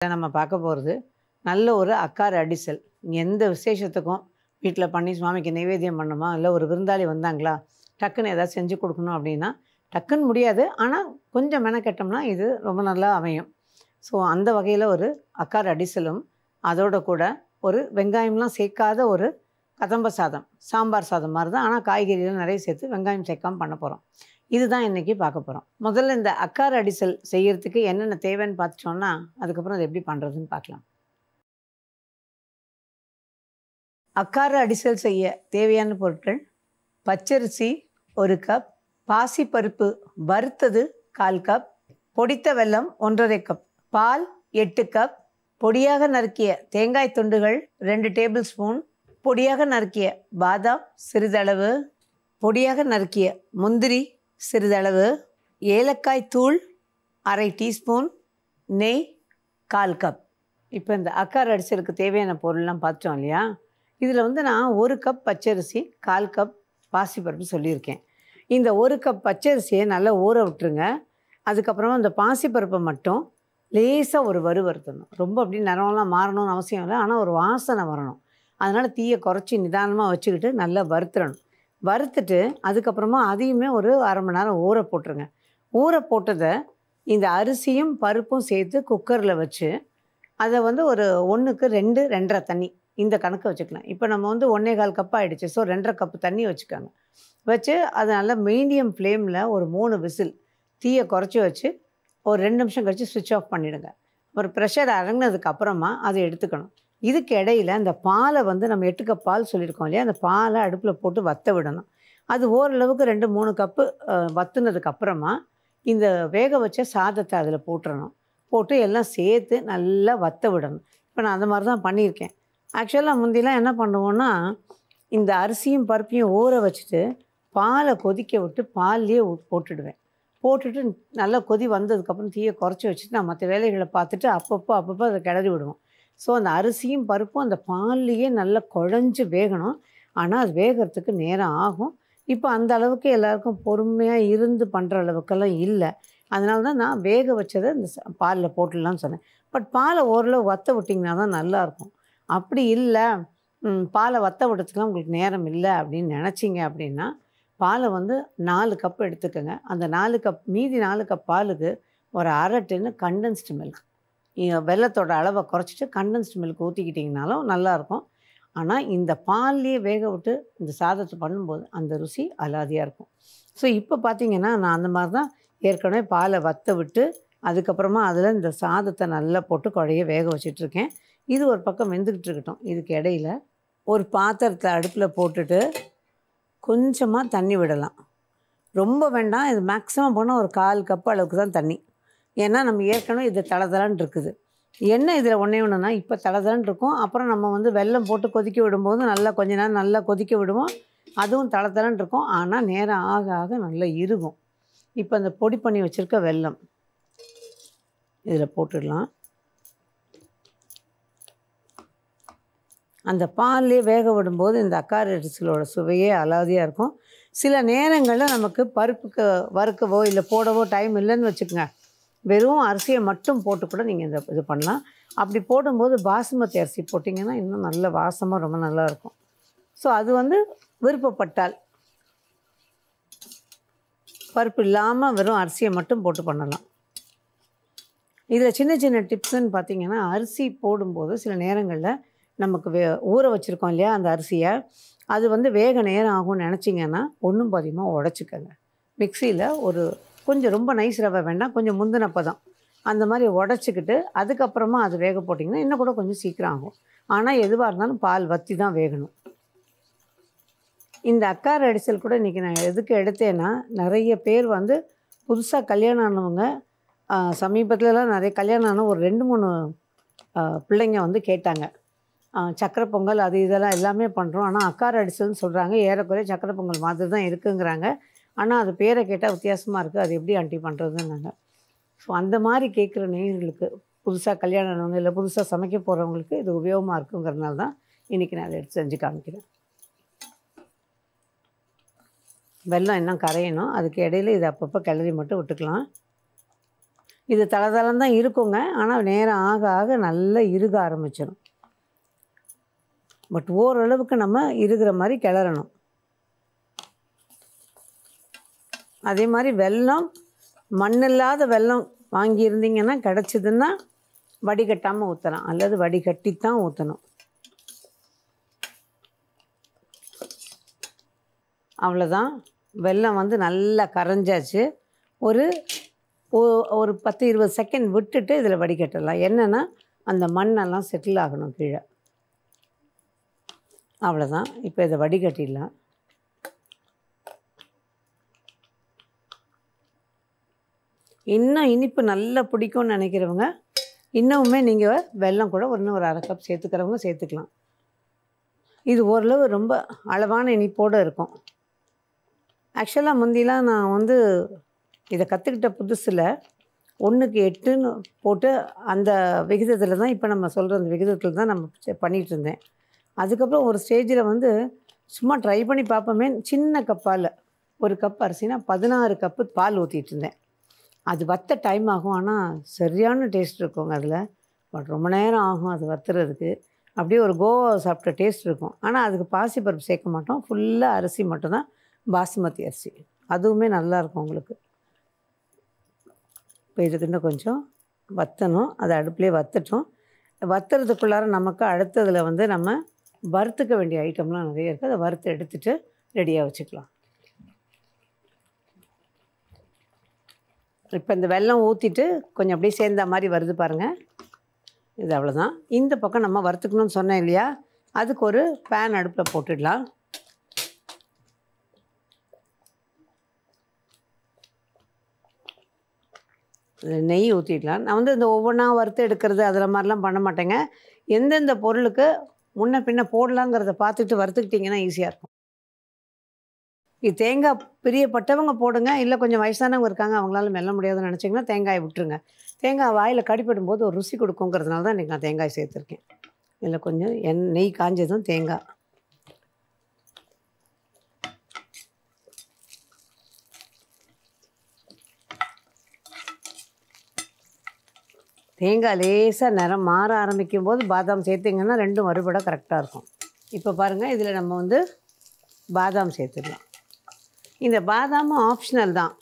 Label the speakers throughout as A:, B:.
A: நம்ம பார்க்க போகிறது நல்ல ஒரு அக்கார அடிசல். எந்த விசேஷத்துக்கும் வீட்டில் பண்ணி சுவாமிக்கு நைவேத்தியம் பண்ணோமா, இல்லை ஒரு விருந்தாளி வந்தாங்களா, டக்குன்னு ஏதாவது செஞ்சு கொடுக்கணும் அப்படின்னா டக்குன்னு முடியாது. ஆனால் கொஞ்சம் மெனக்கெட்டோம்னா இது ரொம்ப நல்லா அமையும். ஸோ அந்த வகையில் ஒரு அக்கார அடிசலும், அதோட கூட ஒரு வெங்காயம்லாம் சேர்க்காத ஒரு கதம்ப சாதம், சாம்பார் சாதம் மாதிரி தான். ஆனால் காய்கறிகள் நிறைய சேர்த்து வெங்காயம் சேர்க்காம பண்ண போகிறோம். இதுதான் இன்றைக்கி பார்க்க போகிறோம். முதல்ல இந்த அக்கார அடிசல் செய்யறதுக்கு என்னென்ன தேவைன்னு பார்த்துட்டோம்னா, அதுக்கப்புறம் அது எப்படி பண்ணுறதுன்னு பார்க்கலாம். அக்கார அடிசல் செய்ய தேவையான பொருட்கள்: பச்சரிசி 1 கப், பாசிப்பருப்பு வறுத்தது 1/4 கப், பொடித்த வெல்லம் 1½ கப், பால் 8 கப், பொடியாக நறுக்கிய தேங்காய் துண்டுகள் 2 டேபிள் ஸ்பூன், பொடியாக நறுக்கிய பாதாம் சிறிதளவு, பொடியாக நறுக்கிய முந்திரி சிறிதளவு, ஏலக்காய் தூள் 1/2 டீஸ்பூன், நெய் 1/4 கப். இப்போ இந்த அக்கார அடிசலுக்கு தேவையான பொருள்லாம் பார்த்தோம் இல்லையா? இதில் வந்து நான் 1 கப் பச்சரிசி 1/4 கப் பாசிப்பருப்பு சொல்லியிருக்கேன். இந்த 1 கப் பச்சரிசியை நல்லா ஊற விட்டுருங்க. அதுக்கப்புறமா இந்த பாசிப்பருப்பை மட்டும் லேசாக ஒரு வறுத்தணும். ரொம்ப அப்படி நிறம்லாம் மாறணும்னு அவசியம் இல்லை, ஆனால் ஒரு வாசனை வரணும். அதனால் தீயை குறைச்சி நிதானமாக வச்சுக்கிட்டு நல்லா வறுத்துடணும். வறுத்துட்டு அதுக்கப்புறமா அதையுமே ஒரு 1/2 மணி நேரம் ஊற போட்டுருங்க. ஊற போட்டதை இந்த அரிசியும் பருப்பும் சேர்த்து குக்கரில் வச்சு அதை வந்து ஒரு 1க்கு 2 2½ தண்ணி, இந்த கணக்கு வச்சுக்கலாம். இப்போ நம்ம வந்து 1¼ கப் ஆகிடுச்சு. ஸோ 2½ கப்பு தண்ணி வச்சுக்கோங்க. வச்சு அதை நல்லா மீடியம் ஃப்ளேமில் ஒரு 3 விசில், தீயை குறைச்சி வச்சு ஒரு 2 நிமிஷம் கழித்து ஸ்விட்ச் ஆஃப் பண்ணிவிடுங்க. ஒரு ப்ரெஷர் இறங்கினதுக்கு அப்புறமா அதை எடுத்துக்கணும். இதுக்கு இடையில் இந்த பாலை வந்து நம்ம 8 கப் பால் சொல்லியிருக்கோம் இல்லையா, அந்த பாலை அடுப்பில் போட்டு வற்ற விடணும். அது ஓரளவுக்கு 2-3 கப்பு வற்றுனதுக்கு அப்புறமா இந்த வேக வச்ச சாதத்தை அதில் போட்டுறணும். போட்டு எல்லாம் சேர்த்து நல்லா வற்ற விடணும். இப்போ நான் அந்த மாதிரி தான் பண்ணியிருக்கேன். ஆக்சுவலாக முந்திலாம் என்ன பண்ணுவோன்னா, இந்த அரிசியும் பருப்பையும் ஊற வச்சுட்டு பாலை கொதிக்க விட்டு பால்லையே போட்டுடுவேன். போட்டுட்டு நல்லா கொதி வந்ததுக்கப்புறம் தீயை குறைச்சி வச்சுட்டு நான் மற்ற வேலைகளை பார்த்துட்டு அப்பப்போ அதை கிளறி விடுவோம். ஸோ அந்த அரிசியும் பருப்பும் அந்த பால்லையே நல்லா குழஞ்சி வேகணும். ஆனால் அது வேகிறதுக்கு நேரம் ஆகும். இப்போ அந்த அளவுக்கு எல்லாருக்கும் பொறுமையாக இருந்து பண்ணுற அளவுக்கெல்லாம் இல்லை. அதனால தான் நான் வேக வச்சதை இந்த பாலில் போட்டுடலான்னு சொன்னேன். பட் பாலை ஓரளவு வற்ற விட்டிங்கன்னா தான் நல்லாயிருக்கும். அப்படி இல்லை, பாலை வற்ற விடுறதுக்குலாம் உங்களுக்கு நேரம் இல்லை அப்படின்னு நினச்சிங்க அப்படின்னா, பாலை வந்து 4 கப் எடுத்துக்கோங்க. அந்த 4 கப் மீதி 4 கப் பாலுக்கு ஒரு 1/2 டின்னு கண்டென்ஸ்டு மில்க், வெல்லத்தோட அளவை குறைச்சிட்டு கண்டென்ஸ்டு மில்க் ஊற்றிக்கிட்டிங்கனாலும் நல்லாயிருக்கும். ஆனால் இந்த பால்லையே வேக விட்டு இந்த சாதத்தை பண்ணும்போது அந்த ருசி அலாதியாக இருக்கும். ஸோ இப்போ பார்த்திங்கன்னா நான் அந்த மாதிரி தான் ஏற்கனவே பாலை வற்ற விட்டு அதுக்கப்புறமா அதில் இந்த சாதத்தை நல்லா போட்டு குழைய வேக வச்சிட்ருக்கேன். இது ஒரு பக்கம் வெந்துக்கிட்டு இருக்கட்டும். இதுக்கு இடையில் ஒரு பாத்திரத்தை அடுப்பில் போட்டுட்டு கொஞ்சமாக தண்ணி விடலாம். ரொம்ப வேண்டாம், இது மேக்ஸிமம் போனால் ஒரு 1/4 கப் அளவுக்கு தான் தண்ணி. ஏன்னா நம்ம ஏற்கனவே இது தளதளன்னு இருக்குது. என்ன இதில் ஒன்றுனா இப்போ தளதளன்னு இருக்கும். அப்புறம் நம்ம வந்து வெல்லம் போட்டு கொதிக்க விடும்போது நல்லா கொஞ்ச நேரம் நல்லா கொதிக்க விடுவோம். அதுவும் தளதளன்னு இருக்கும். ஆனால் நேரம் ஆக ஆக நல்லா இறுகும். இப்போ அந்த பொடி பண்ணி வச்சுருக்க வெல்லம் இதில் போட்டுடலாம். அந்த பால்லே வேக விடும்போது இந்த அக்கார அடிசலோட சுவையே அலாதியாக இருக்கும். சில நேரங்களில் நமக்கு பருப்புக்கு வறுக்கவோ இல்லை போடவோ டைம் இல்லைன்னு வச்சுக்கோங்க, வெறும் அரிசியை மட்டும் போட்டு கூட நீங்கள் இது பண்ணலாம். அப்படி போடும்போது பாசுமதி அரிசி போட்டிங்கன்னா இன்னும் நல்ல வாசமாக ரொம்ப நல்லாயிருக்கும். ஸோ அது வந்து விருப்பப்பட்டால் பருப்பு இல்லாமல் வெறும் அரிசியை மட்டும் போட்டு பண்ணலாம். இதில் சின்ன சின்ன டிப்ஸுன்னு பார்த்திங்கன்னா, அரிசி போடும்போது சில நேரங்களில் நமக்கு ஊற வச்சுருக்கோம் இல்லையா அந்த அரிசியை, அது வந்து வேக நேரம் ஆகும்னு நினச்சிங்கன்னா ஒன்றும் பாதியமாக உடச்சிக்கங்க. மிக்சியில் ஒரு கொஞ்சம் ரொம்ப நைஸ் ரவை வேண்டாம், கொஞ்சம் முந்தின பதம் அந்த மாதிரி உடச்சிக்கிட்டு அதுக்கப்புறமா அது வேக போட்டிங்கன்னா இன்னும் கூட கொஞ்சம் சீக்கிரம் ஆகும். ஆனால் எதுவாக இருந்தாலும் பால் வற்றி தான் வேகணும். இந்த அக்கார அடிசல் கூட இன்றைக்கி நான் எதுக்கு எடுத்தேன்னா, நிறைய பேர் வந்து புதுசாக கல்யாணம் ஆனவங்க, சமீபத்துலலாம் நிறைய கல்யாணம் ஆன ஒரு 2-3 பிள்ளைங்க வந்து கேட்டாங்க, சக்கரை பொங்கல் அது இதெல்லாம் எல்லாமே பண்ணுறோம், ஆனால் அக்கார அடிசல்னு சொல்கிறாங்க, ஏறக்குறைய சக்கரை பொங்கல் மாதிரி தான் இருக்குங்கிறாங்க, ஆனால் அது பேரை கேட்டால் வித்தியாசமாக இருக்குது, அது எப்படி ஆண்டி பண்ணுறதுன்னாங்க. ஸோ அந்த மாதிரி கேட்குற நேயர்களுக்கு, புதுசாக கல்யாணம் ஆனவங்க இல்லை புதுசாக சமைக்க போகிறவங்களுக்கு இது உபயோகமாக இருக்குங்கிறதுனால தான் இன்றைக்கி நான் அதை எடுத்து செஞ்சு காமிக்கிறேன். வெல்லம் இன்னும் கரையணும், அதுக்கு இடையில் இதை அப்பப்போ கிளறி மட்டும் விட்டுக்கலாம். இது தளதளம் தான் இருக்குங்க, ஆனால் நேரம் ஆக ஆக நல்லா இறுக ஆரம்பிச்சிடும். பட் ஓரளவுக்கு நம்ம இறுகிற மாதிரி கிளறணும். அதே மாதிரி வெல்லம், மண்ணில்லாத வெல்லம் வாங்கியிருந்தீங்கன்னா கிடச்சிதுன்னா வடிகட்டாமல் ஊற்றலாம், அல்லது வடிகட்டித்தான் ஊற்றணும். அவ்வளோதான். வெல்லம் வந்து நல்லா கரைஞ்சாச்சு. ஒரு 10-20 செகண்ட் விட்டுட்டு இதில் வடிகட்டலாம். என்னென்னா அந்த மண்ணெல்லாம் செட்டில் ஆகணும் கீழே. அவ்வளோதான். இப்போ இதை வடிகட்டிடலாம். இன்னும் இனிப்பு நல்லா பிடிக்கும்னு நினைக்கிறவங்க இன்னுமே நீங்கள் வெல்லம் கூட இன்னும் ஒரு 1/2 கப் சேர்த்துக்கிறவங்க சேர்த்துக்கலாம். இது ஓரளவு ரொம்ப அளவான இனிப்போடு இருக்கும். ஆக்சுவலாக முந்திலாம் நான் வந்து இதை கற்றுக்கிட்ட புதுசில் 1:8ன்னு போட்டு அந்த விகிதத்தில் தான், இப்போ நம்ம சொல்கிற அந்த விகிதத்தில் தான் நம்ம பண்ணிகிட்டு இருந்தேன். அதுக்கப்புறம் ஒரு ஸ்டேஜில் வந்து சும்மா ட்ரை பண்ணி பார்ப்போமே, சின்ன கப்பால் 1 கப் அரிசினா 16 கப்பு பால் ஊற்றிட்டு இருந்தேன். அது வற்ற டைம் ஆகும், ஆனால் சரியான டேஸ்ட் இருக்குங்க அதில். பட் ரொம்ப நேரம் ஆகும் அது வற்றுறதுக்கு. அப்படியே ஒரு கோவா சாப்பிட்ட டேஸ்ட் இருக்கும். ஆனால் அதுக்கு பாசிப்பருப்பு சேர்க்க மாட்டோம், ஃபுல்லாக அரிசி மட்டும்தான், பாசுமதி அரிசி. அதுவுமே நல்லாயிருக்கும் உங்களுக்கு. இப்போ இதுக்கு இன்னும் கொஞ்சம் வற்றணும். அதை அடுப்புலேயே வற்றட்டும். வற்றுறதுக்குள்ளார நமக்கு அடுத்ததில் வந்து நம்ம வறுத்துக்க வேண்டிய ஐட்டம்லாம் நிறைய இருக்குது. அதை வறுத்து எடுத்துகிட்டு ரெடியாக வச்சுக்கலாம். இப்போ இந்த வெல்லம் ஊற்றிட்டு கொஞ்சம் அப்படியே சேர்ந்த மாதிரி வருது பாருங்கள். இது அவ்வளோதான். இந்த பக்கம் நம்ம வறுத்துக்கணும்னு சொன்னேன் இல்லையா, அதுக்கு ஒரு பேன் அடுப்பில் போட்டுடலாம். நெய் ஊற்றிடலாம். நான் வந்து இந்த ஒவ்வொன்றா வறுத்து எடுக்கிறது அதில் மாதிரிலாம் பண்ண மாட்டேங்க. எந்தெந்த பொருளுக்கு முன்ன பின்ன போடலாங்கிறத பார்த்துட்டு வறுத்துக்கிட்டிங்கன்னா ஈஸியாக இருக்கும். இது தேங்காய் பிரியப்பட்டவங்க போடுங்க, இல்லை கொஞ்சம் வயசானவங்க இருக்காங்க அவங்களால மெல்ல முடியாதுன்னு நினச்சிங்கன்னா தேங்காயை விட்டுருங்க. தேங்காய் வாயில் கடிப்படும் போது ஒரு ருசி கொடுக்குங்கிறதுனால தான் இன்றைக்கி நான் தேங்காய் சேர்த்துருக்கேன். இதில் கொஞ்சம் நெய் காஞ்சதும் தேங்காய், தேங்காய் லேசாக நிறம் மாற ஆரம்பிக்கும் போது பாதாம் சேர்த்திங்கன்னா ரெண்டும் வறுபட கரெக்டாக இருக்கும். இப்போ பாருங்கள், இதில் நம்ம வந்து பாதாம் சேர்த்துக்கலாம். இந்த பாதாமும் ஆப்ஷனல் தான்,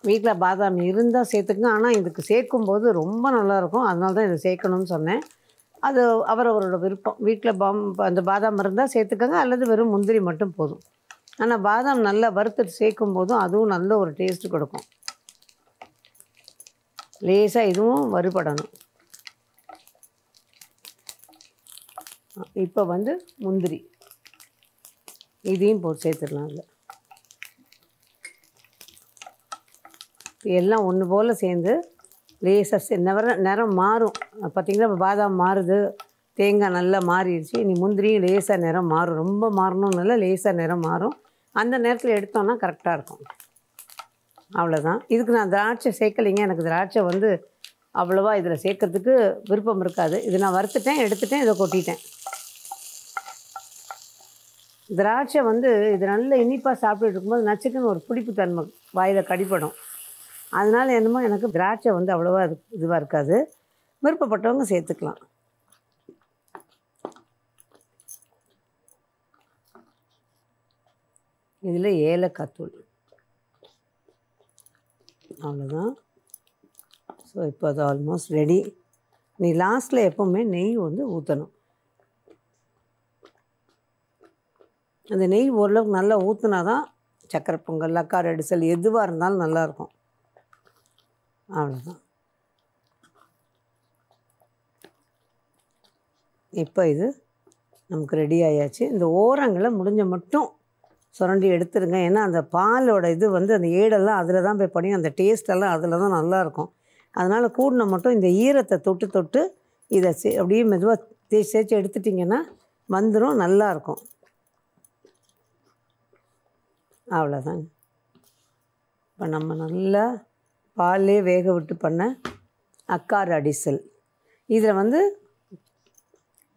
A: வீட்டில் பாதாம் இருந்தால் சேர்த்துக்குங்க. ஆனால் இதுக்கு சேர்க்கும்போது ரொம்ப நல்லாயிருக்கும், அதனால தான் இதை சேர்க்கணும்னு சொன்னேன். அது அவரவரோட விருப்பம். வீட்டில் அந்த பாதாம் இருந்தால் சேர்த்துக்கோங்க, அல்லது வெறும் முந்திரி மட்டும் போதும். ஆனால் பாதாம் நல்லா வறுத்துட்டு சேர்க்கும் போதும் அதுவும் நல்ல ஒரு டேஸ்ட்டு கொடுக்கும். லேசாக இதுவும் வறுபடணும். இப்போ வந்து முந்திரி இதையும் போட்டு சேர்த்துடலாம். அதில் எல்லாம் ஒன்று போல் சேர்ந்து லேசாக நிறம் மாறும். பார்த்திங்கன்னா இப்போ பாதாம் மாறுது, தேங்காய் நல்லா மாறிடுச்சு. இனி முந்திரியும் லேசாக நிறம் மாறும். ரொம்ப மாறணும்னு இல்லை, லேசாக நிறம் மாறும். அந்த நேரத்தில் எடுத்தோன்னா கரெக்டாக இருக்கும். அவ்வளோதான். இதுக்கு நான் திராட்சை சேர்க்கலைங்க. எனக்கு திராட்சை வந்து அவ்வளோவா இதில் சேர்க்கறதுக்கு விருப்பம் இருக்காது. இது நான் வறுத்துட்டேன், எடுத்துட்டேன், இதை கொட்டிட்டேன். திராட்சை வந்து இது நல்ல இனிப்பாக சாப்பிட்டுட்டு இருக்கும்போது நச்சுக்குன்னு ஒரு பிடிப்பு தன்மை வாயில் கடிப்படும். அதனால் என்னமோ எனக்கு திராட்சை வந்து அவ்வளோவா இதுவாக இருக்காது. விருப்பப்பட்டவங்க சேர்த்துக்கலாம். இதில் ஏலக்காய் தூள் அவ்வளோதான். ஸோ இப்போ அது ஆல்மோஸ்ட் ரெடி. நீ லாஸ்ட்டில் எப்போவுமே நெய் வந்து ஊற்றணும். அந்த நெய் ஓரளவுக்கு நல்லா ஊற்றினா தான் சக்கரை பொங்கல், அக்கார அடிசல் எதுவாக இருந்தாலும் நல்லாயிருக்கும். அவ்வளோதான். இப்போ இது நமக்கு ரெடி ஆயாச்சு. இந்த ஓரங்களை முடிஞ்ச மட்டும் சுரண்டி எடுத்துருங்க. ஏன்னா அந்த பாலோட இது வந்து அந்த ஏடெல்லாம் அதில் தான் போய் படியும், அந்த டேஸ்டெல்லாம் அதில் தான் நல்லாயிருக்கும். அதனால் கூடின மட்டும் இந்த ஈரத்தை தொட்டு தொட்டு இதை அப்படியே மெதுவாக தேய்ச்சி எடுத்துட்டிங்கன்னா வந்துடும், நல்லாயிருக்கும். அவ்வளோதாங்க. இப்போ நம்ம நல்லா பாலே வேக விட்டு பண்ண அக்கார அடிசல். இதில் வந்து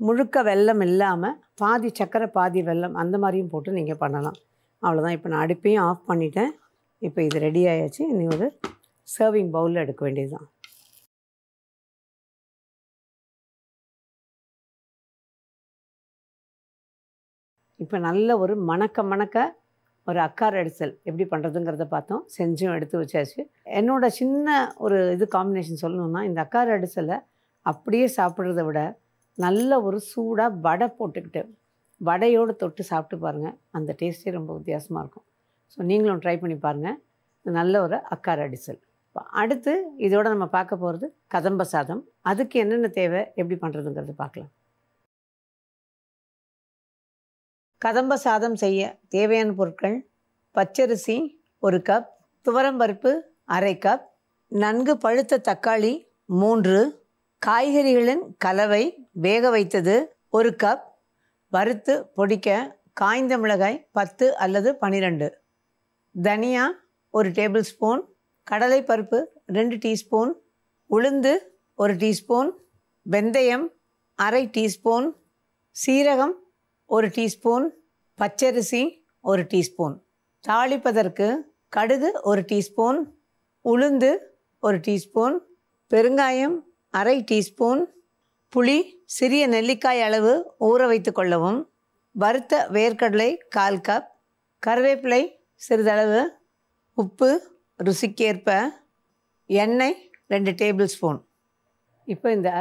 A: முழுக்க வெல்லம் இல்லாமல் பாதி சக்கரை பாதி வெல்லம் அந்த மாதிரியும் போட்டு நீங்கள் பண்ணலாம். அவ்வளோதான். இப்போ நான் அடுப்பையும் ஆஃப் பண்ணிட்டேன். இப்போ இது ரெடி ஆயாச்சு. இனி ஒரு சர்விங் பவுலில் எடுக்க வேண்டியது தான். இப்போ நல்ல ஒரு மணக்க ஒரு அக்கார அடிசல் எப்படி பண்ணுறதுங்கிறத பார்த்தோம். செஞ்சும் எடுத்து வச்சாச்சு. என்னோட சின்ன ஒரு இது காம்பினேஷன் சொல்லணும்னா, இந்த அக்கார அடிசலை அப்படியே சாப்பிட்றத விட நல்ல ஒரு சூடாக வடை போட்டுக்கிட்டு வடையோடு தொட்டு சாப்பிட்டு பாருங்கள். அந்த டேஸ்ட்டே ரொம்ப வித்தியாசமாக இருக்கும். ஸோ நீங்களும் ட்ரை பண்ணி பாருங்கள். நல்ல ஒரு அக்கார அடிசல். அடுத்து இதோட நம்ம பார்க்க போகிறது கதம்ப சாதம். அதுக்கு என்னென்ன தேவை, எப்படி பண்ணுறதுங்கிறது பார்க்கலாம். கதம்ப சாதம் செய்ய தேவையான பொருட்கள்: பச்சரிசி 1 கப், துவரம்பருப்பு 1/2 கப், நன்கு பழுத்த தக்காளி 3, காய்கறிகளின் கலவை வேக வைத்தது 1 கப், வறுத்து பொடிக்க காய்ந்த மிளகாய் 10 அல்லது 12, தனியா 1 டேபிள் ஸ்பூன், கடலைப்பருப்பு 2 டீஸ்பூன், உளுந்து 1 டீஸ்பூன், வெந்தயம் 1/2 டீஸ்பூன், சீரகம் 1 டீஸ்பூன், பச்சரிசி 1 டீஸ்பூன். தாளிப்பதற்கு கடுகு 1 டீஸ்பூன், உளுந்து 1 டீஸ்பூன், பெருங்காயம் 1/2 டீஸ்பூன், புளி சிறிய நெல்லிக்காய் அளவு ஊற வைத்து கொள்ளவும், வறுத்த வேர்க்கடலை 1/4 கப், கருவேப்பிலை சிறிதளவு, உப்பு ருசிக்கேற்ப, எண்ணெய் 2 டேபிள் ஸ்பூன். இப்போ இந்த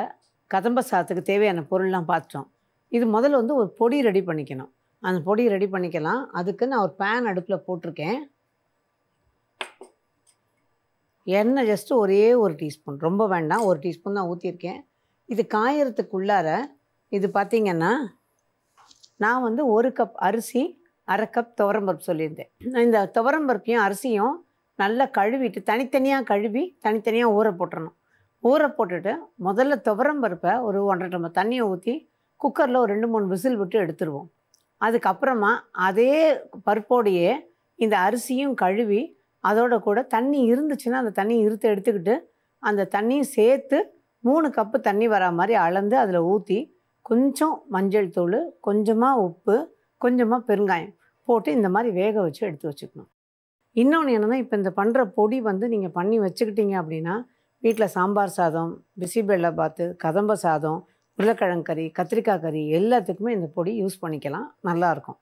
A: கதம்ப சாதத்துக்கு தேவையான பொருள்லாம் பார்த்தோம். இது முதல்ல வந்து ஒரு பொடி ரெடி பண்ணிக்கணும். அந்த பொடி ரெடி பண்ணிக்கலாம். அதுக்கு நான் ஒரு பேன் அடுப்பில் போட்டிருக்கேன். எண்ணெய் ஜஸ்ட்டு ஒரே 1 டீஸ்பூன், ரொம்ப வேண்டாம், 1 டீஸ்பூன் தான் ஊற்றிருக்கேன். இது காயறதுக்குள்ளார இது பார்த்திங்கன்னா, நான் வந்து 1 கப் அரிசி 1/2 கப் துவரம்பருப்பு சொல்லியிருந்தேன். இந்த துவரம்பருப்பையும் அரிசியும் நல்லா கழுவிட்டு தனித்தனியாக கழுவி தனித்தனியாக ஊற போட்டுறணும். ஊற போட்டுட்டு முதல்ல துவரம்பருப்பை ஒரு 1.5 டம்ளர் தண்ணியை ஊற்றி குக்கரில் ஒரு 2-3 விசில் விட்டு எடுத்துருவோம். அதுக்கப்புறமா அதே பருப்போடையே இந்த அரிசியும் கழுவி அதோட கூட தண்ணி இருந்துச்சுன்னா அந்த தண்ணி எடுத்துக்கிட்டு அந்த தண்ணியும் சேர்த்து 3 கப்பு தண்ணி வரா மாதிரி அளந்து அதில் ஊற்றி கொஞ்சம் மஞ்சள் தூள், கொஞ்சமாக உப்பு, கொஞ்சமாக பெருங்காயம் போட்டு இந்த மாதிரி வேக வச்சு எடுத்து வச்சுக்கணும். இன்னொன்று என்னென்னா, இப்போ இந்த பண்ணுற பொடி வந்து நீங்கள் பண்ணி வச்சுக்கிட்டீங்க அப்படின்னா வீட்டில் சாம்பார் சாதம், பிசிபெல்லா பாத்து, கதம்ப சாதம், உருளைக்கிழங்கு கறி, கத்திரிக்காய் கறி எல்லாத்துக்குமே இந்த பொடி யூஸ் பண்ணிக்கலாம். நல்லாயிருக்கும்.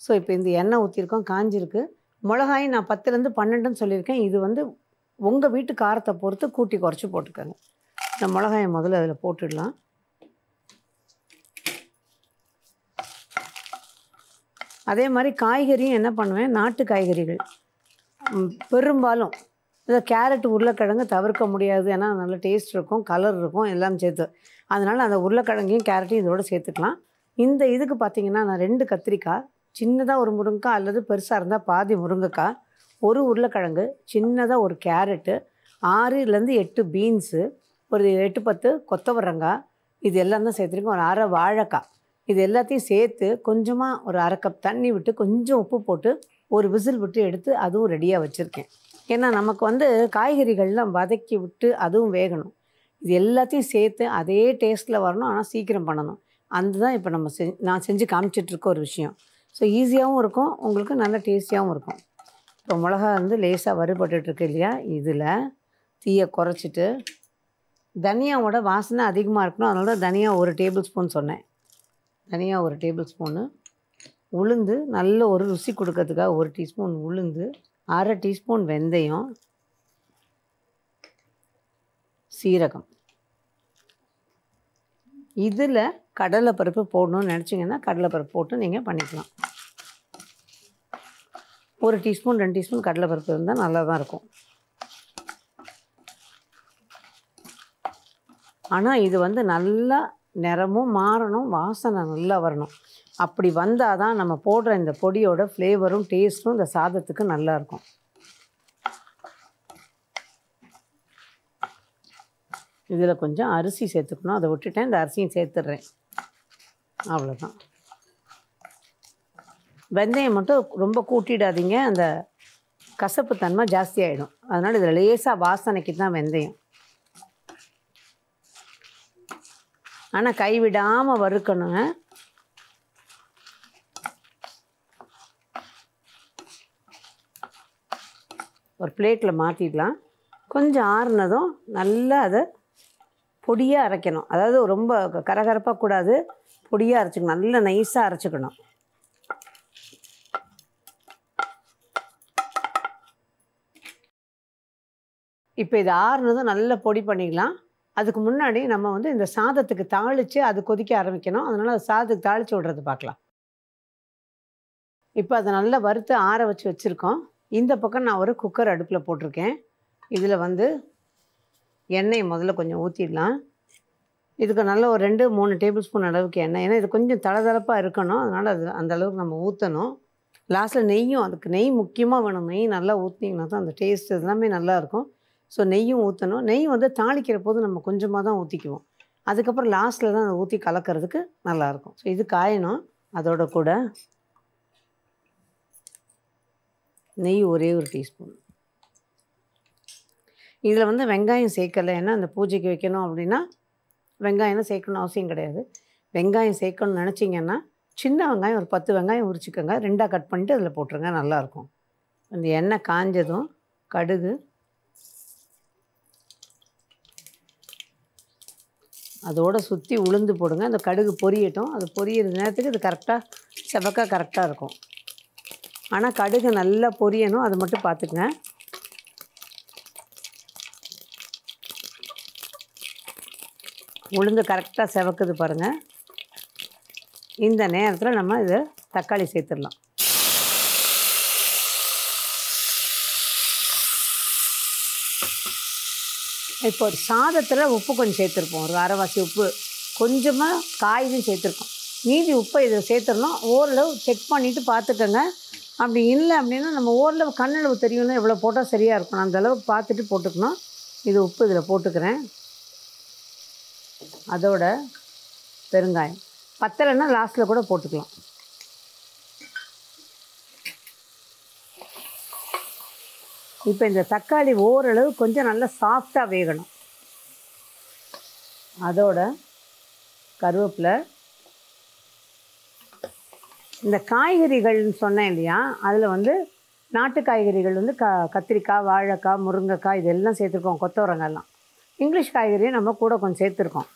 A: ஸோ இப்போ இந்த எண்ணெய் ஊற்றிருக்கோம், காஞ்சிருக்கு. மிளகாயும் நான் 10லேருந்து 12ன்னு சொல்லியிருக்கேன். இது வந்து உங்கள் வீட்டு காரத்தை பொறுத்து கூட்டி குறைச்சி போட்டுக்கோங்க. இந்த மிளகாயை முதல்ல அதில் போட்டுடலாம். அதே மாதிரி காய்கறியும் என்ன பண்ணுவேன், நாட்டு காய்கறிகள் பெரும்பாலும் இந்த கேரட், உருளைக்கிழங்கு தவிர்க்க முடியாது. ஏன்னா நல்ல டேஸ்ட் இருக்கும், கலர் இருக்கும், எல்லாம் சேர்த்து. அதனால் அந்த உருளைக்கிழங்கையும் கேரட்டையும் இதோடு சேர்த்துக்கலாம். இந்த இதுக்கு பார்த்திங்கன்னா நான் 2 கத்திரிக்காய், சின்னதாக ஒரு முருங்கைக்காய் அல்லது பெருசாக இருந்தால் பாதி முருங்கைக்காய், 1 உருளைக்கிழங்கு, சின்னதாக ஒரு கேரட்டு, 6லேருந்து 8 பீன்ஸு, ஒரு 8-10 கொத்தவரங்காய், இது எல்லாம் தான் சேர்த்துருக்கேன். ஒரு 1/2 வாழைக்காய், இது எல்லாத்தையும் சேர்த்து கொஞ்சமாக ஒரு 1/2 கப் தண்ணி விட்டு கொஞ்சம் உப்பு போட்டு ஒரு விசில் விட்டு எடுத்து அதுவும் ரெடியாக வச்சுருக்கேன். ஏன்னா நமக்கு வந்து காய்கறிகள்லாம் வதக்கி விட்டு அதுவும் வேகணும். இது எல்லாத்தையும் சேர்த்து அதே டேஸ்ட்டில் வரணும், ஆனால் சீக்கிரம் பண்ணணும். அதுதான் இப்போ நம்ம நான் செஞ்சு காமிச்சிட்ருக்க ஒரு விஷயம். ஸோ ஈஸியாகவும் இருக்கும், உங்களுக்கு நல்ல டேஸ்டியாகவும் இருக்கும். இப்போ மிளகா வந்து லேசாக வறுபட்டுருக்கு இல்லையா, இதில் தீயை குறைச்சிட்டு தனியாவோட வாசனை அதிகமாக இருக்கணும். அதனால தான் தனியா 1 டேபிள் ஸ்பூன் சொன்னேன். தனியா 1 டேபிள் ஸ்பூனு, உளுந்து நல்ல ஒரு ருசி கொடுக்கறதுக்காக 1 டீஸ்பூன் உளுந்து, 1/2 டீஸ்பூன் வெந்தயம், சீரகம். இதில் கடலைப்பருப்பு போடணும்னு நினச்சிங்கன்னா கடலைப்பருப்பு போட்டு நீங்கள் பண்ணிக்கலாம். 1 டீஸ்பூன் 2 டீஸ்பூன் கடலைப்பருப்பு இருந்தால் நல்லா தான் இருக்கும். ஆனால் இது வந்து நல்லா நிறமும் மாறணும், வாசனை நல்லா வரணும். அப்படி வந்தால் தான் நம்ம போடுற இந்த பொடியோட ஃப்ளேவரும் டேஸ்ட்டும் இந்த சாதத்துக்கு நல்லாயிருக்கும். இதில் கொஞ்சம் அரிசி சேர்த்துக்கணும், அதை விட்டுட்டேன், இந்த அரிசியும் சேர்த்துடுறேன். அவ்வளோதான். வெந்தயம் மட்டும் ரொம்ப கூட்டிடாதீங்க, அந்த கசப்பு தன்மை ஜாஸ்தி ஆகிடும். அதனால் இதில் லேசாக வாசனைக்கு தான் வெந்தயம். ஆனால் கைவிடாமல் வறுக்கணுங்க. ஒரு பிளேட்டில் மாற்றிடலாம். கொஞ்சம் ஆறுனதும் நல்லா அதை பொடியாக அரைக்கணும். அதாவது ரொம்ப கரகரப்பாக கூடாது, பொடியாக அரைச்சிக்கணும், நல்லா நைஸாக அரைச்சிக்கணும். இப்போ இது ஆறுனதும் நல்லா பொடி பண்ணிக்கலாம். அதுக்கு முன்னாடி நம்ம வந்து இந்த சாதத்துக்கு தாளித்து அது கொதிக்க ஆரம்பிக்கணும். அதனால் அது சாதத்துக்கு தாளித்து விடுறது பார்க்கலாம். இப்போ அதை நல்லா வறுத்து ஆற வச்சு வச்சுருக்கோம். இந்த பக்கம் நான் ஒரு குக்கர் அடுப்பில் போட்டிருக்கேன். இதில் வந்து எண்ணெயை முதல்ல கொஞ்சம் ஊற்றிடலாம். இதுக்கு நல்ல ஒரு 2-3 டேபிள் ஸ்பூன் அளவுக்கு எண்ணெய். ஏன்னா இது கொஞ்சம் தளதளப்பாக இருக்கணும். அதனால் அது அந்த அளவுக்கு நம்ம ஊற்றணும். லாஸ்ட்டில் நெய்யும், அதுக்கு நெய் முக்கியமாக வேணும். நெய் நல்லா ஊற்றினீங்கன்னா தான் அந்த டேஸ்ட் எல்லாமே நல்லாயிருக்கும். ஸோ நெய்யும் ஊற்றணும். நெய் வந்து தாளிக்கிற போது நம்ம கொஞ்சமாக தான் ஊற்றிக்குவோம். அதுக்கப்புறம் லாஸ்ட்டில் தான் அதை ஊற்றி கலக்கிறதுக்கு நல்லாயிருக்கும். ஸோ இது காயணும். அதோட கூட நெய் ஒரே ஒரு டீஸ்பூன். இதில் வந்து வெங்காயம் சேர்க்கலை. ஏன்னா அந்த பூஜைக்கு வைக்கணும் அப்படின்னா வெங்காயம்லாம் சேர்க்கணும் அவசியம் கிடையாது. வெங்காயம் சேர்க்கணும்னு நினச்சிங்கன்னா சின்ன வெங்காயம் ஒரு 10 வெங்காயம் உரிச்சிக்கோங்க. 2ஆக கட் பண்ணிட்டு அதில் போட்டுருங்க, நல்லாயிருக்கும். அந்த எண்ணெய் காஞ்சதும் கடுகு, அதோடு சுற்றி உளுந்து போடுங்க. அந்த கடுகு பொரியட்டும். அது பொரியிற நேரத்துக்கு இது கரெக்டாக செவக்காக கரெக்டாக இருக்கும். ஆனால் கடுகு நல்லா பொரியணும், அது மட்டும் பார்த்துக்குங்க. உளுந்து கரெக்டாக செவக்குது பாருங்கள். இந்த நேரத்தில் நம்ம இதை தக்காளி சேர்த்துடலாம். இப்போ சாதத்தில் உப்பு கொஞ்சம் சேர்த்துருப்போம், ஒரு அரைவாசி உப்பு, கொஞ்சமாக காயும் சேர்த்துருக்கோம். மீதி உப்பை இதில் சேர்த்துடணும். ஓரளவு செக் பண்ணிவிட்டு பார்த்துக்கோங்க. அப்படி இல்லை அப்படின்னா நம்ம ஓரளவு கண்ணளவு தெரியும்னா எவ்வளோ போட்டால் சரியாக இருக்கணும், அந்த அளவுக்கு பார்த்துட்டு போட்டுக்கணும். இது உப்பு இதில் போட்டுக்கிறேன். அதோட பெருங்காயம் பத்தலைன்னா லாஸ்ட்டில் கூட போட்டுக்கலாம். இப்போ இந்த தக்காளி ஓரளவு கொஞ்சம் நல்லா சாஃப்டாக வேகணும். அதோட கருவேப்பிலை, இந்த காய்கறிகள்னு சொன்னேன் இல்லையா, அதில் வந்து நாட்டு காய்கறிகள் வந்து கத்திரிக்காய், வாழைக்காய், முருங்கைக்காய் இதெல்லாம் சேர்த்துருக்கோம், கொத்தவரங்காய்லாம். இங்கிலீஷ் காய்கறியை நம்ம கூட கொஞ்சம் சேர்த்துருக்கோம்.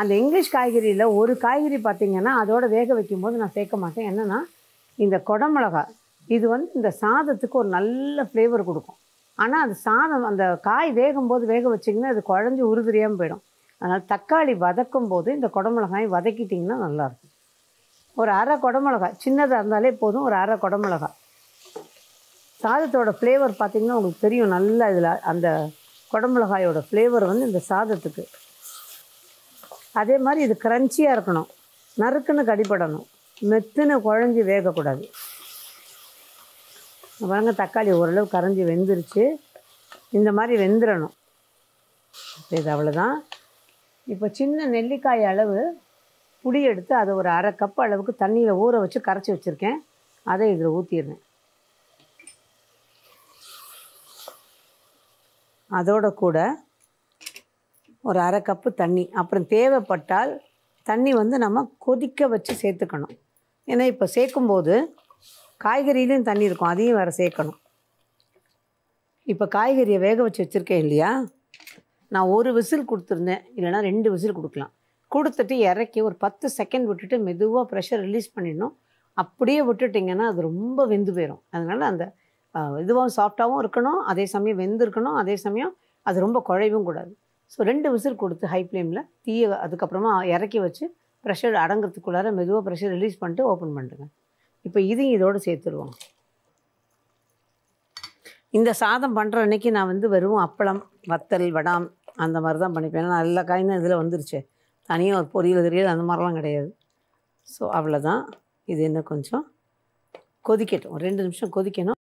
A: அந்த இங்கிலீஷ் காய்கறியில் ஒரு காய்கறி பார்த்திங்கன்னா அதோட வேக வைக்கும்போது நான் சேர்க்க மாட்டேன். என்னென்னா இந்த குடமிளகா, இது வந்து இந்த சாதத்துக்கு ஒரு நல்ல ஃப்ளேவர் கொடுக்கும். ஆனால் அது சாதம் அந்த காய் வேகும்போது வேக வச்சிங்கன்னா அது குழஞ்சி உருதுறியாமல் போயிடும். அதனால் தக்காளி வதக்கும் போது இந்த குடமிளகாய் வதக்கிட்டிங்கன்னா நல்லாயிருக்கும். ஒரு அரை குடமிளகாய், சின்னதாக இருந்தாலே போதும், ஒரு அரை குடமிளகாய். சாதத்தோட ஃப்ளேவர் பார்த்திங்கன்னா உங்களுக்கு தெரியும் நல்லா. இதில் அந்த குடமிளகாயோட ஃப்ளேவர் வந்து இந்த சாதத்துக்கு. அதே மாதிரி இது க்ரன்ச்சியாக இருக்கணும், நறுக்குன்னு கடிப்படணும், மெத்துன்னு குழஞ்சி வேகக்கூடாது. பாருங்க, தக்காளி ஓரளவு கரைஞ்சி வெந்துருச்சு. இந்த மாதிரி வெந்துடணும். இது அவ்வளோதான். இப்போ சின்ன நெல்லிக்காய் அளவு புளி எடுத்து அதை ஒரு அரை கப் அளவுக்கு தண்ணியில் ஊற வச்சு கரைச்சி வச்சுருக்கேன். அதை இதில் ஊற்றிடுறேன். அதோட கூட ஒரு அரை கப்பு தண்ணி. அப்புறம் தேவைப்பட்டால் தண்ணி வந்து நம்ம கொதிக்க வச்சு சேர்த்துக்கணும். ஏன்னா இப்போ சேர்க்கும்போது காய்கறியிலையும் தண்ணி இருக்கும், அதையும் வேறு சேர்க்கணும். இப்போ காய்கறியை வேக வச்சு வச்சுருக்கேன் இல்லையா, நான் ஒரு விசில் கொடுத்துருந்தேன், இல்லைனா 2 விசில் கொடுக்கலாம். கொடுத்துட்டு இறக்கி ஒரு 10 செகண்ட் விட்டுட்டு மெதுவாக ப்ரெஷர் ரிலீஸ் பண்ணிடணும். அப்படியே விட்டுட்டிங்கன்னா அது ரொம்ப வெந்து போயிடும். அதனால் அந்த இதுவாகவும் சாஃப்டாகவும் இருக்கணும், அதே சமயம் வெந்திருக்கணும், அதே சமயம் அது ரொம்ப குழைவும் கூடாது. ஸோ 2 விசில் கொடுத்து ஹை ஃப்ளேமில் தீயை அதுக்கப்புறமா இறக்கி வச்சு ப்ரெஷர் அடங்கிறதுக்குள்ளார மெதுவாக ப்ரெஷர் ரிலீஸ் பண்ணிட்டு ஓப்பன் பண்ணுறேங்க. இப்போ இதையும் இதோடு சேர்த்துருவோம். இந்த சாதம் பண்ணுற அன்றைக்கி நான் வந்து வெறும் அப்பளம், வத்தல், வடாம் அந்த மாதிரி தான் பண்ணிப்பேன். ஏன்னா நல்ல காய்னா இதில் வந்துருச்சு, தனியாக ஒரு பொரியல் தெரியல அந்த மாதிரிலாம் கிடையாது. ஸோ அவ்வளோதான். இது இன்னும் கொஞ்சம் கொதிக்கட்டும், ஒரு 2 நிமிஷம் கொதிக்கணும்.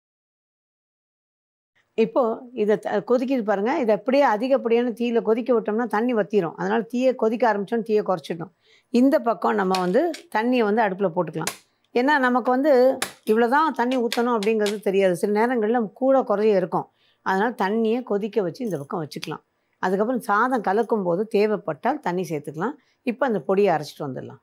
A: இப்போது இதை கொதிக்கிது பாருங்கள். இதை அப்படியே அதிகப்படியான தீயில் கொதிக்க விட்டோம்னா தண்ணி வற்றிடும். அதனால் தீயை கொதிக்க ஆரம்பித்தோன்னு தீயை குறைச்சிட்டோம். இந்த பக்கம் நம்ம வந்து தண்ணியை வந்து அடுப்பில் போட்டுக்கலாம். ஏன்னா நமக்கு வந்து இவ்வளோ தான் தண்ணி ஊற்றணும் அப்படிங்கிறது தெரியாது. சில நேரங்களில் கூட குறைய இருக்கும். அதனால் தண்ணியை கொதிக்க வச்சு இந்த பக்கம் வச்சுக்கலாம். அதுக்கப்புறம் சாதம் கலக்கும் போது தேவைப்பட்டால் தண்ணி சேர்த்துக்கலாம். இப்போ அந்த பொடியை அரைச்சிட்டு வந்துடலாம்.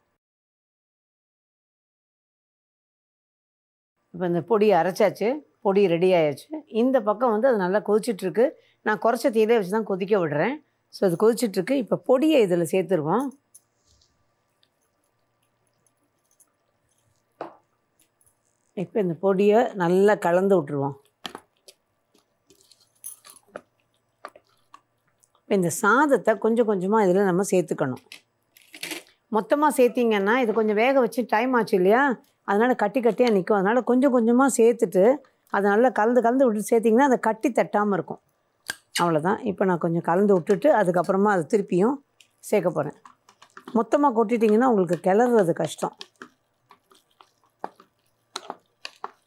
A: இப்போ இந்த பொடியை அரைச்சாச்சு, பொடி ரெடி ஆயிடுச்சு. இந்த பக்கம் வந்து அது நல்லா கொதிச்சிட்ருக்கு. நான் குறைச்ச தீயிலே வச்சு தான் கொதிக்க விடுறேன். ஸோ அது கொதிச்சிட்ருக்கு. இப்போ பொடியை இதில் சேர்த்துருவோம். இப்போ இந்த பொடியை நல்லா கலந்து விட்டுருவோம். இப்போ இந்த சாதத்தை கொஞ்சம் கொஞ்சமாக இதில் நம்ம சேர்த்துக்கணும். மொத்தமாக சேர்த்திங்கன்னா இது கொஞ்சம் வேக வச்சு டைம் ஆச்சு இல்லையா, அதனால் கட்டி கட்டியாக நிற்கும். அதனால் கொஞ்சம் கொஞ்சமாக சேர்த்துட்டு அதை நல்லா கலந்து விட்டு சேர்த்திங்கன்னா அதை கட்டி தட்டாமல் இருக்கும். அவ்வளோதான். இப்போ நான் கொஞ்சம் கலந்து விட்டுட்டு அதுக்கப்புறமா அதை திருப்பியும் சேர்க்க போகிறேன். மொத்தமாக கொட்டிட்டிங்கன்னா உங்களுக்கு கிளறது கஷ்டம்.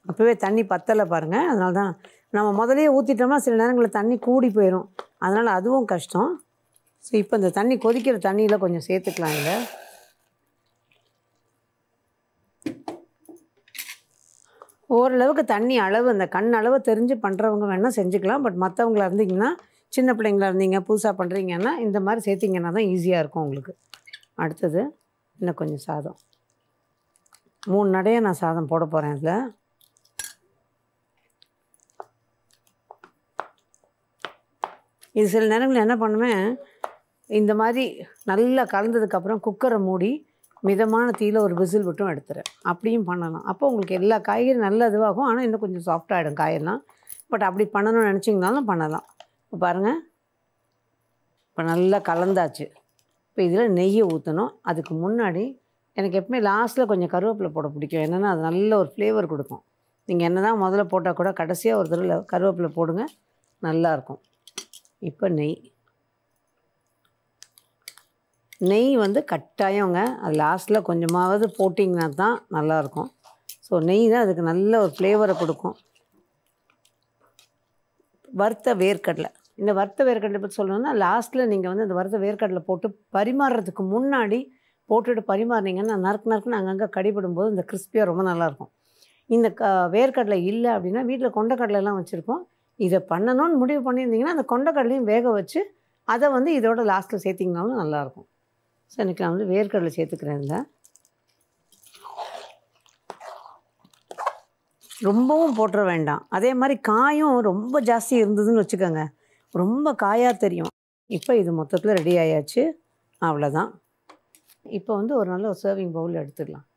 A: அப்போவே தண்ணி பத்தலை பாருங்கள். அதனால தான் நம்ம முதலே ஊற்றிட்டோம்னா சில நேரங்களில் தண்ணி கூடி போயிடும். அதனால் அதுவும் கஷ்டம். ஸோ இப்போ இந்த தண்ணி கொதிக்கிற தண்ணியில் கொஞ்சம் சேர்த்துக்கலாம். இல்லை ஓரளவுக்கு தண்ணி அளவு அந்த கண் அளவு தெரிஞ்சு பண்ணுறவங்க வேணால் செஞ்சுக்கலாம். பட் மற்றவங்களா இருந்தீங்கன்னா, சின்ன பிள்ளைங்களா இருந்தீங்க புதுசாக பண்ணுறீங்கன்னா இந்த மாதிரி சேர்த்திங்கன்னா தான் ஈஸியாக இருக்கும் உங்களுக்கு. அடுத்தது இன்னும் கொஞ்சம் சாதம், 3 நடையாக நான் சாதம் போட போகிறேன். இதில் இது சில நேரங்களில் என்ன பண்ணுவேன், இந்த மாதிரி நல்லா கலந்ததுக்கப்புறம் குக்கரை மூடி மிதமான தீயில் ஒரு விசில் விட்டும் எடுத்துறேன். அப்படியும் பண்ணலாம். அப்போ உங்களுக்கு எல்லா காய்கறியும் நல்ல இதுவாகும். ஆனால் இன்னும் கொஞ்சம் சாஃப்டாகிடும் காயெல்லாம். பட் அப்படி பண்ணணும்னு நினச்சிங்கனாலும் பண்ணலாம். இப்போ பாருங்கள், இப்போ நல்லா கலந்தாச்சு. இப்போ இதில் நெய்யை ஊற்றணும். அதுக்கு முன்னாடி எனக்கு எப்பவுமே லாஸ்ட்டில் கொஞ்சம் கருவேப்பிலை போட பிடிக்கும். என்னென்னா அது நல்ல ஒரு ஃப்ளேவர் கொடுக்கும். நீங்கள் என்ன தான் முதல்ல போட்டால் கூட கடைசியாக ஒரு தடவை கருவேப்பிலை போடுங்க, நல்லாயிருக்கும். இப்போ நெய் வந்து கட்டாயங்க. அது லாஸ்ட்டில் கொஞ்சமாவது போட்டிங்கன்னா தான் நல்லாயிருக்கும். ஸோ நெய் தான் அதுக்கு நல்ல ஒரு ஃப்ளேவரை கொடுக்கும். வறுத்த வேர்க்கடலை, இந்த வறுத்த வேர்க்கடலை பற்றி சொல்லணும்னா லாஸ்ட்டில் நீங்கள் வந்து அந்த வறுத்த வேர்க்கடலை போட்டு பரிமாறுறதுக்கு முன்னாடி போட்டுட்டு பரிமாறினீங்கன்னா நறுக்குன்னு அங்கங்கே கடிபடும்போது இந்த கிறிஸ்பியாக ரொம்ப நல்லாயிருக்கும். இந்த வேர்க்கடலை இல்லை அப்படின்னா வீட்டில் கொண்டக்கடலைலாம் வச்சுருக்கோம். இதை பண்ணணும்னு முடிவு பண்ணியிருந்தீங்கன்னா அந்த கொண்டக்கடலையும் வேக வச்சு அதை வந்து இதோட லாஸ்ட்டில் சேர்த்திங்கனாலும் நல்லாயிருக்கும். ஸோ இன்றைக்கி நான் வந்து வேர்க்கடலை சேர்த்துக்கிறேன். இல்லை ரொம்பவும் போட்டுற வேண்டாம். அதே மாதிரி காயும் ரொம்ப ஜாஸ்தி இருந்ததுன்னு வச்சுக்கோங்க, ரொம்ப காயாக தெரியும். இப்போ இது மொத்தத்தில் ரெடி ஆயாச்சு. அவ்வளோதான். இப்போ வந்து ஒரு நல்ல ஒரு சர்விங் பவுல் எடுத்துடலாம்.